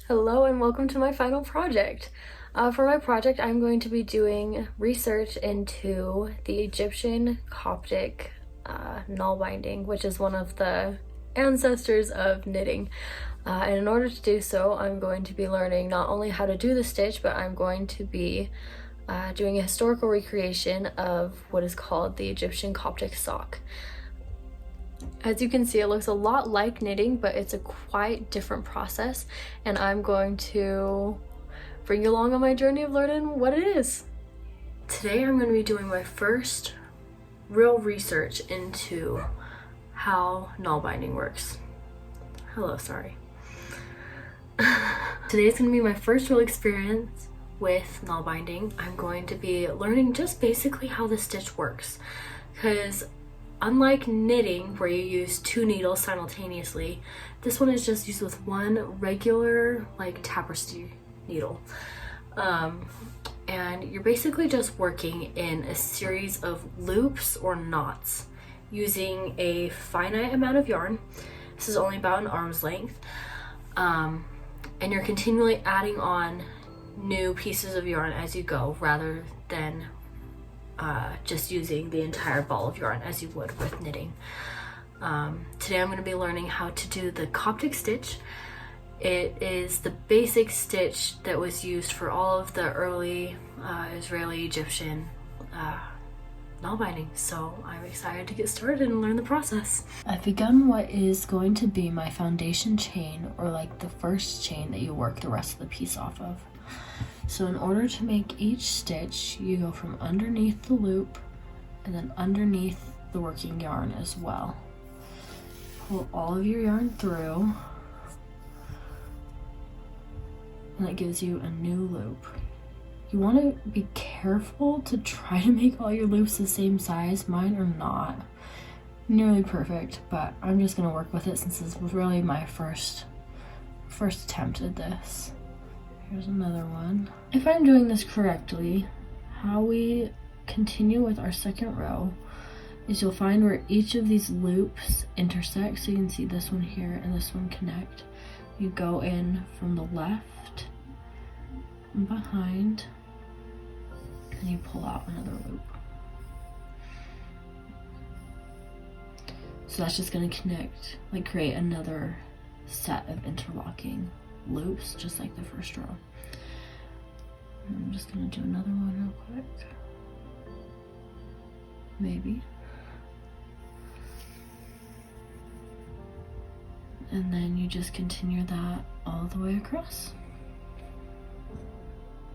Hello and welcome to my final project. For my project, I'm going to be doing research into the Egyptian Coptic Nalbinding, which is one of the ancestors of knitting. And in order to do so, I'm going to be learning not only how to do the stitch, but I'm going to be doing a historical recreation of what is called the Egyptian Coptic sock. As you can see, it looks a lot like knitting, but it's a quite different process, and I'm going to bring you along on my journey of learning what it is. Today I'm going to be doing my first real research into how Nalbinding works. Hello, sorry. Today is going to be my first real experience with Nalbinding. I'm going to be learning just basically how the stitch works, because unlike knitting, where you use two needles simultaneously, this one is just used with one regular, like, tapestry needle. And you're basically just working in a series of loops or knots using a finite amount of yarn. This is only about an arm's length. And you're continually adding on new pieces of yarn as you go, rather than just using the entire ball of yarn as you would with knitting. Today I'm going to be learning how to do the Coptic stitch. It is the basic stitch that was used for all of the early Israeli Egyptian Nalbinding, so I'm excited to get started and learn the process. I've begun what is going to be my foundation chain, or like the first chain that you work the rest of the piece off of. So in order to make each stitch, you go from underneath the loop and then underneath the working yarn as well. Pull all of your yarn through, and that gives you a new loop. You want to be careful to try to make all your loops the same size. Mine are not nearly perfect, but I'm just going to work with it since this was really my first attempt at this. Here's another one. If I'm doing this correctly, how we continue with our second row is you'll find where each of these loops intersect. So you can see this one here and this one connect. You go in from the left and behind, and you pull out another loop. So that's just going to connect, like create another set of interlocking loops, just like the first row. I'm just gonna do another one real quick. Maybe. And then you just continue that all the way across.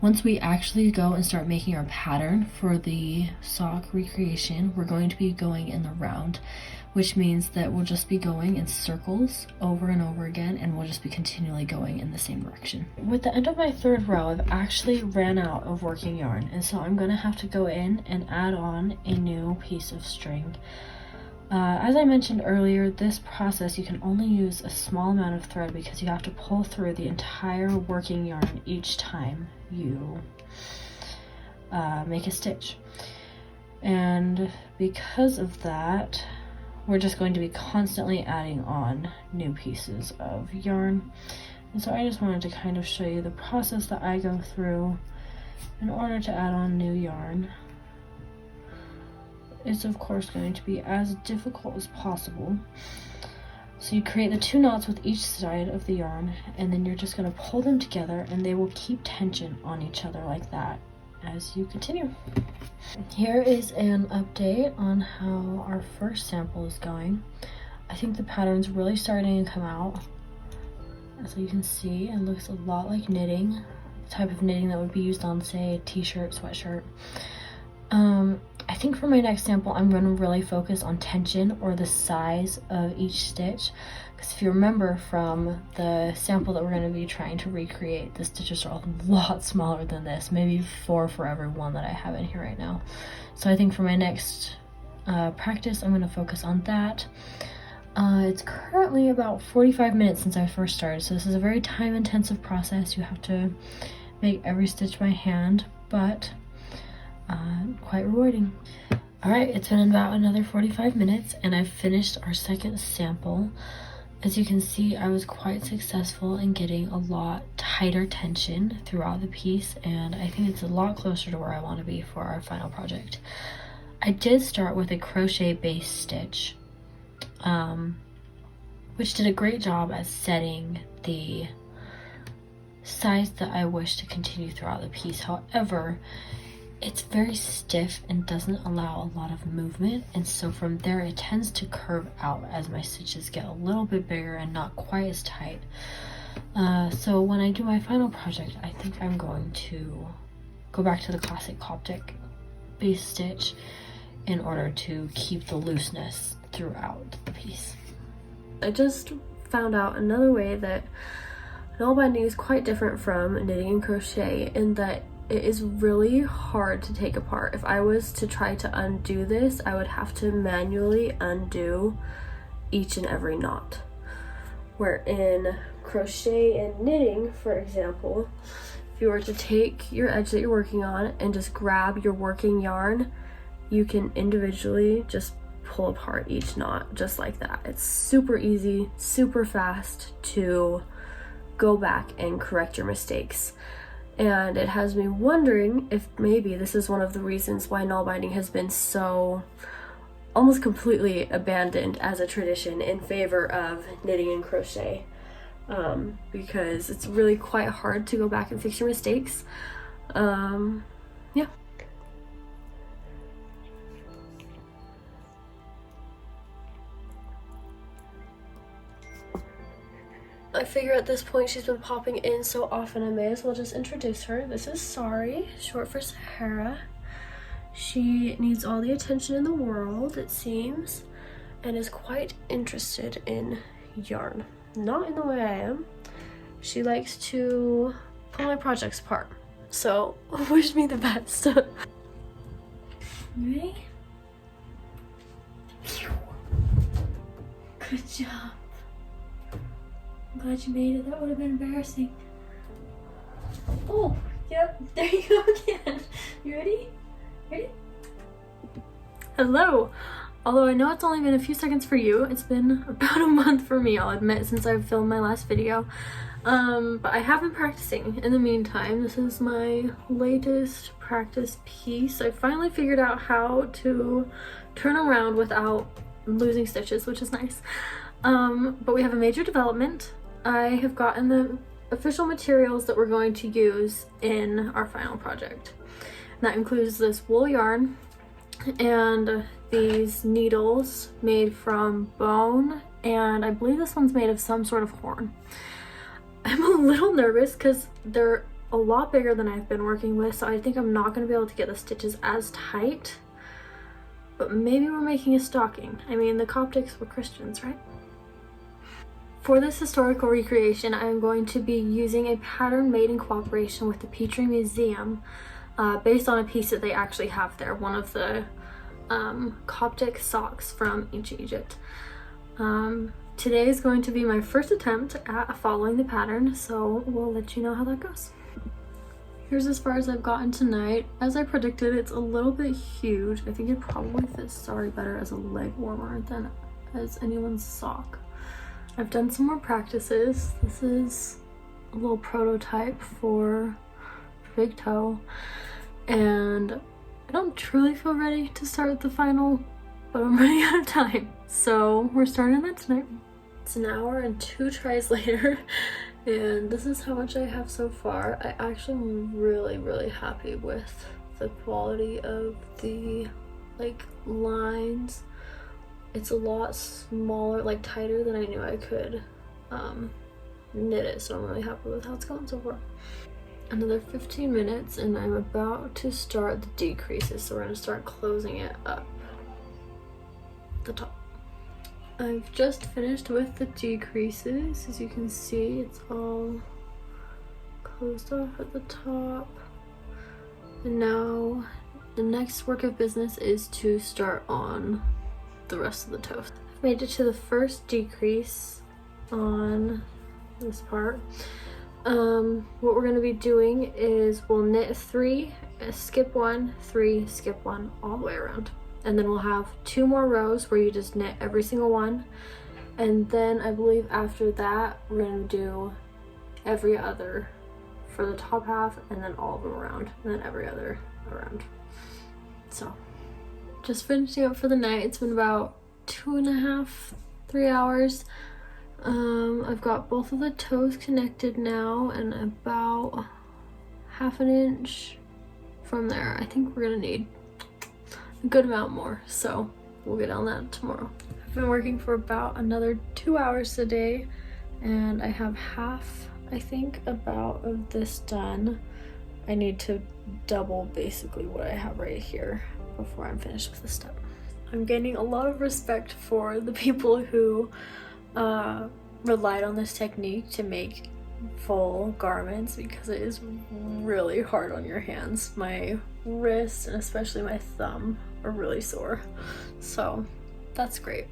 Once we actually go and start making our pattern for the sock recreation, we're going to be going in the round, which means that we'll just be going in circles over and over again, and we'll just be continually going in the same direction. With the end of my third row, I've actually ran out of working yarn, and so I'm going to have to go in and add on a new piece of string. As I mentioned earlier, this process you can only use a small amount of thread because you have to pull through the entire working yarn each time you make a stitch. And because of that, we're just going to be constantly adding on new pieces of yarn. And so I just wanted to kind of show you the process that I go through in order to add on new yarn. It's of course going to be as difficult as possible. So you create the two knots with each side of the yarn, and then you're just going to pull them together, and they will keep tension on each other like that as you continue. Here is an update on how our first sample is going. I think the pattern's really starting to come out. As you can see, it looks a lot like knitting, the type of knitting that would be used on, say, a t-shirt, sweatshirt. I think for my next sample, I'm going to really focus on tension, or the size of each stitch, because if you remember from the sample that we're going to be trying to recreate, the stitches are a lot smaller than this, maybe 4 for every one that I have in here right now. So I think for my next practice, I'm going to focus on that. It's currently about 45 minutes since I first started, so this is a very time-intensive process. You have to make every stitch by hand, but quite rewarding. Alright, it's been about another 45 minutes and I've finished our second sample. As you can see, I was quite successful in getting a lot tighter tension throughout the piece, and I think it's a lot closer to where I want to be for our final project. I did start with a crochet base stitch, which did a great job at setting the size that I wish to continue throughout the piece. However, it's very stiff and doesn't allow a lot of movement, and so from there it tends to curve out as my stitches get a little bit bigger and not quite as tight. So when I do my final project, I think I'm going to go back to the classic Coptic base stitch in order to keep the looseness throughout the piece. I just found out another way that Nalbinding is quite different from knitting and crochet in that it is really hard to take apart. If I was to try to undo this, I would have to manually undo each and every knot. Where in crochet and knitting, for example, if you were to take your edge that you're working on and just grab your working yarn, you can individually just pull apart each knot just like that. It's super easy, super fast to go back and correct your mistakes. And it has me wondering if maybe this is one of the reasons why Nalbinding has been so almost completely abandoned as a tradition in favor of knitting and crochet, because it's really quite hard to go back and fix your mistakes. Yeah. I figure at this point she's been popping in so often I may as well just introduce her. This is Sari, short for Sahara. She needs all the attention in the world, it seems, and is quite interested in yarn. Not in the way I am. She likes to pull my projects apart. So, wish me the best. Ready? Good job. I'm glad you made it. That would have been embarrassing. Oh, yep. There you go again. You ready? Ready? Hello. Although I know it's only been a few seconds for you, it's been about a month for me, I'll admit, since I've filmed my last video. But I have been practicing in the meantime. This is my latest practice piece. I finally figured out how to turn around without losing stitches, which is nice. But we have a major development. I have gotten the official materials that we're going to use in our final project. And that includes this wool yarn and these needles made from bone, and I believe this one's made of some sort of horn. I'm a little nervous because they're a lot bigger than I've been working with, so I think I'm not going to be able to get the stitches as tight. But maybe we're making a stocking. I mean, the Coptics were Christians, right? For this historical recreation, I'm going to be using a pattern made in cooperation with the Petrie Museum, based on a piece that they actually have there, one of the Coptic socks from ancient Egypt. Today is going to be my first attempt at following the pattern, so we'll let you know how that goes. Here's as far as I've gotten tonight. As I predicted, it's a little bit huge. I think it probably fits Sari better as a leg warmer than as anyone's sock. I've done some more practices. This is a little prototype for big toe, and I don't truly feel ready to start the final, but I'm running out of time, so we're starting that tonight. It's an hour and 2 tries later, and this is how much I have so far. I actually am really happy with the quality of the lines. It's a lot smaller, tighter than I knew I could knit it, so I'm really happy with how it's going so far. Another 15 minutes and I'm about to start the decreases, so we're going to start closing it up the top. I've just finished with the decreases. As you can see, it's all closed off at the top, and now the next work of business is to start on the rest of the toes. I've made it to the first decrease on this part. What we're going to be doing is we'll knit 3, skip 1, 3, skip 1 all the way around, and then we'll have 2 more rows where you just knit every single one, And then I believe after that we're gonna do every other for the top half, and then all of them around, and then every other around. So just finishing up for the night. It's been about 2.5, 3 hours. I've got both of the toes connected now, and about 1/2 inch from there. I think we're gonna need a good amount more, so we'll get on that tomorrow. I've been working for about another 2 hours today, and I have half, I think, about of this done. I need to double basically what I have right here before I'm finished with this step. I'm gaining a lot of respect for the people who relied on this technique to make full garments, because it is really hard on your hands. My wrist and especially my thumb are really sore, so that's great.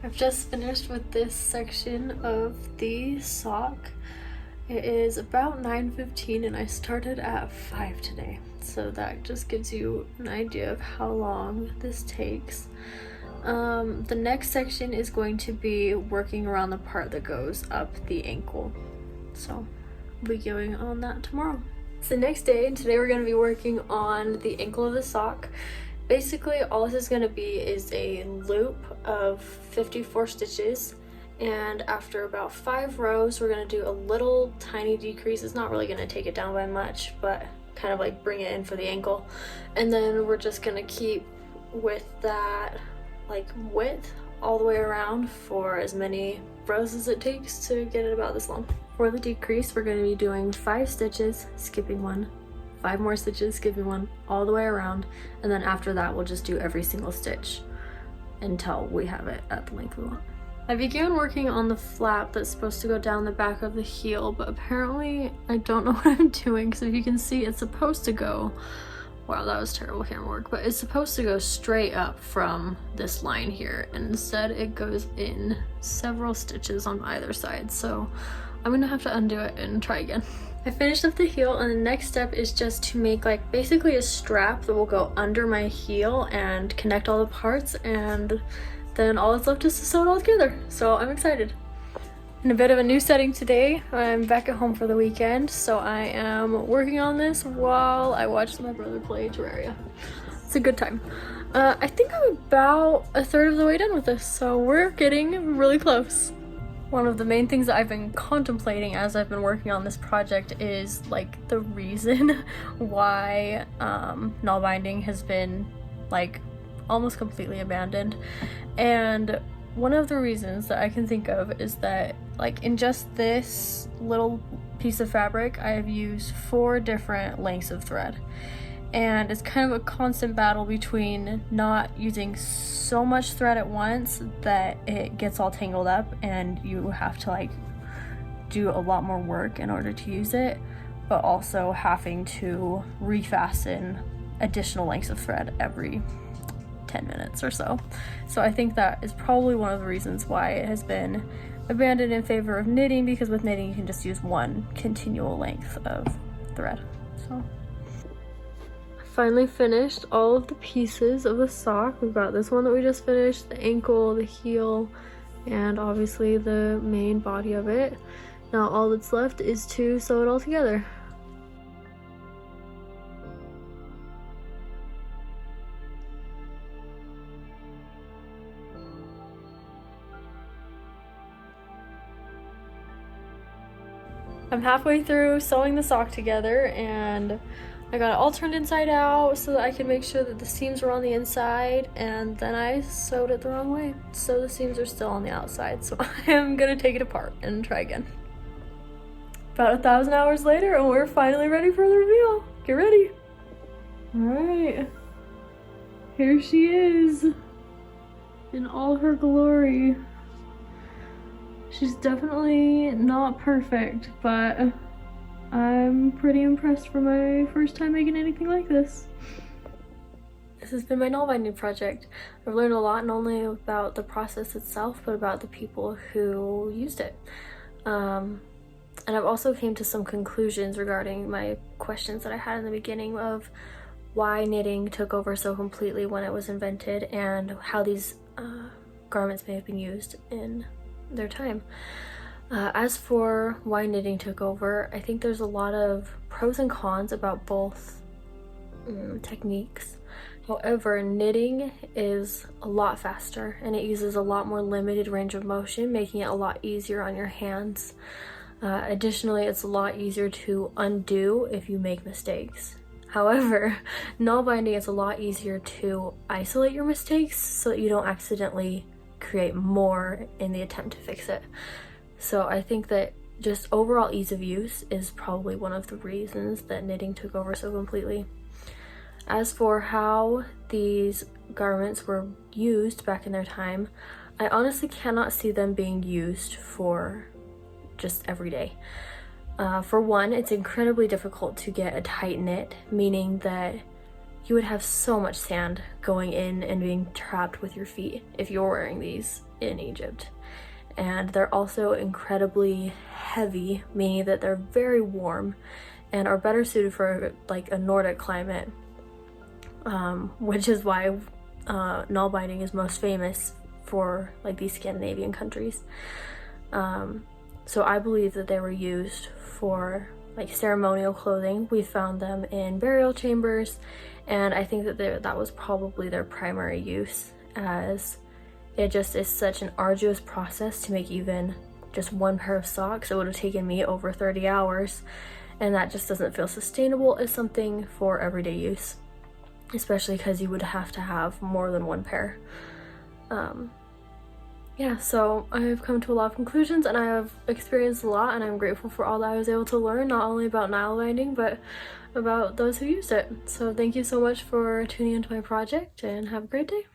I've just finished with this section of the sock. It is about 9:15 and I started at 5 today, so that just gives you an idea of how long this takes. The next section is going to be working around the part that goes up the ankle, so we'll be going on that tomorrow. It's the next day, and today we're going to be working on the ankle of the sock. Basically all this is going to be is a loop of 54 stitches, and after about 5 rows we're going to do a little tiny decrease. It's not really going to take it down by much, but kind of like bring it in for the ankle, and then we're just going to keep with that like width all the way around for as many rows as it takes to get it about this long. For the decrease, we're going to be doing 5 stitches, skipping 1, 5 more stitches, skipping 1, all the way around, and then after that we'll just do every single stitch until we have it at the length we want. I began working on the flap that's supposed to go down the back of the heel, but apparently I don't know what I'm doing, because if you can see, it's supposed to go, wow, that was terrible camera work, but it's supposed to go straight up from this line here, and instead it goes in several stitches on either side, so I'm gonna have to undo it and try again. I finished up the heel, and the next step is just to make like basically a strap that will go under my heel and connect all the parts, and then all that's left is to sew it all together, so I'm excited. In a bit of a new setting today, I'm back at home for the weekend, so I am working on this while I watch my brother play Terraria. It's a good time. I think I'm about 1/3 of the way done with this, so we're getting really close. One of the main things that I've been contemplating as I've been working on this project is like the reason why Nalbinding has been like almost completely abandoned. And one of the reasons that I can think of is that like in just this little piece of fabric, I have used 4 different lengths of thread. And it's kind of a constant battle between not using so much thread at once that it gets all tangled up and you have to like do a lot more work in order to use it, but also having to refasten additional lengths of thread every 10 minutes or so. So I think that is probably one of the reasons why it has been abandoned in favor of knitting, because with knitting you can just use one continual length of thread. So I finally finished all of the pieces of the sock. We've got this one that we just finished, the ankle, the heel, and obviously the main body of it. Now all that's left is to sew it all together. I'm halfway through sewing the sock together, and I got it all turned inside out so that I could make sure that the seams were on the inside, and then I sewed it the wrong way, so the seams are still on the outside. So I am gonna take it apart and try again. About 1,000 hours later, and we're finally ready for the reveal. Get ready. All right, here she is in all her glory. She's definitely not perfect, but I'm pretty impressed for my first time making anything like this. This has been my Nalbinding project. I've learned a lot, not only about the process itself, but about the people who used it. And I've also came to some conclusions regarding my questions that I had in the beginning of why knitting took over so completely when it was invented, and how these garments may have been used in their time. As for why knitting took over, I think there's a lot of pros and cons about both techniques. However, knitting is a lot faster and it uses a lot more limited range of motion, making it a lot easier on your hands. Additionally, it's a lot easier to undo if you make mistakes. However, Nalbinding is a lot easier to isolate your mistakes so that you don't accidentally create more in the attempt to fix it. So I think that just overall ease of use is probably one of the reasons that knitting took over so completely. As for how these garments were used back in their time, I honestly cannot see them being used for just every day. For one, it's incredibly difficult to get a tight knit, meaning that you would have so much sand going in and being trapped with your feet if you're wearing these in Egypt. And they're also incredibly heavy, meaning that they're very warm and are better suited for like a Nordic climate, which is why Nalbinding is most famous for like these Scandinavian countries. So I believe that they were used for like ceremonial clothing. We found them in burial chambers, and I think that that was probably their primary use, as it just is such an arduous process to make even just one pair of socks. It would have taken me over 30 hours, and that just doesn't feel sustainable as something for everyday use, especially because you would have to have more than one pair. Yeah, so I've come to a lot of conclusions and I have experienced a lot, and I'm grateful for all that I was able to learn, not only about Nalbinding, but about those who used it. So thank you so much for tuning into my project, and have a great day.